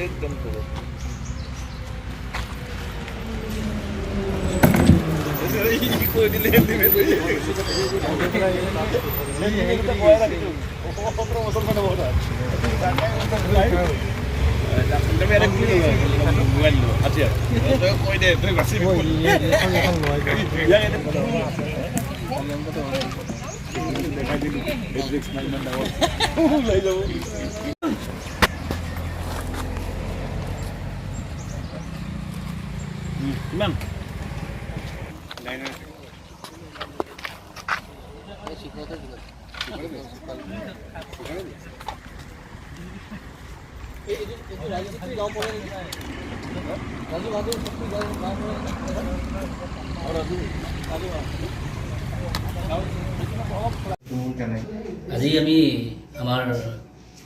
एकदम करो कोई दिले हिंदी में मुसलमान बहुत मेरे मोबाइल लो अच्छा तो कोई दे तो बस Imam. Lain. আজি আমি আমাৰ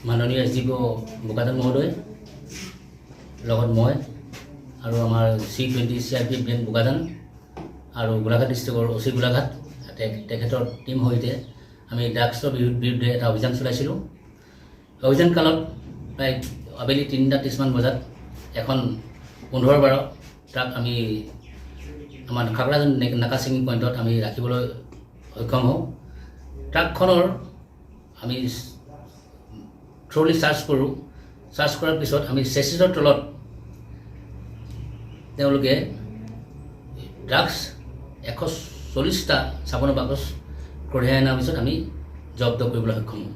মাননীয় এছডিপিঅ বোকাজান মহোদয় লগত মই আৰু আমাৰ C20 CRPF বেন বোকাজান আৰু গোলাঘাট ডিষ্ট্ৰিক্টৰ অচি গোলাঘাট তেখেতৰ টীম সৈতে আমি ড্ৰাগছৰ বিৰুদ্ধে এটা অভিযান চলাইছিলোঁ। অভিযান কালত প্ৰায় আবেলি 3:30 বজাত এখন 15-12 ট্ৰাক আমি আমাৰ খাগৰাজান নাকাছিঙি পইণ্টত আমি ৰাখিবলৈ সক্ষম হওঁ। ট্ৰাকখনৰ আমি থ্ৰলি চাৰ্চ কৰোঁ। চাৰ্চ কৰাৰ পিছত আমি চেচিছৰ তলত তেওঁলোকে ড্ৰাগছ 140টা চাবোনৰ বাকচ কঢ়িয়াই অনাৰ পিছত আমি জব্দ কৰিবলৈ সক্ষম হওঁ।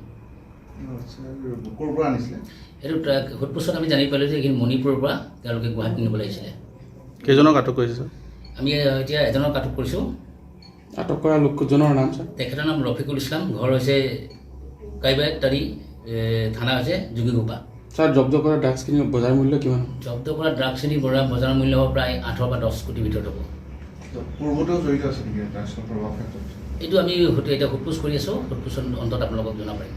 এইটো সোধপোছত আমি জানি পালোঁ যে এইখিনি মণিপুৰৰ পৰা তেওঁলোকে গুৱাহাটী নিবলৈ আহিছিলে। কেইজনক আটক কৰিছে? আমি এতিয়া এজনক আটক কৰিছোঁ। আটক কৰা লোকজনৰ নাম ছাৰ? তেখেতৰ নাম ৰফিকুল ইছলাম, ঘৰ হৈছে কাইবাটাৰী, থানা হৈছে যোগীঘোপা। ছাৰ, জব্দ কৰা ড্ৰাগছখিনি বজাৰ মূল্য কিমান? জব্দ কৰা ড্ৰাগছখিনি বজাৰ মূল্য হ'ব প্ৰায় 8 বা 10 কোটিৰ ভিতৰত হ'ব। পূৰ্বতেও জড়িত আছে নেকি ড্ৰাগছৰ প্ৰভাৱ ক্ষেত্ৰত? এইটো আমি এতিয়া সোধপোছ কৰি আছোঁ। সোধপোছৰ অন্তত আপোনালোকক জনাব পাৰিম।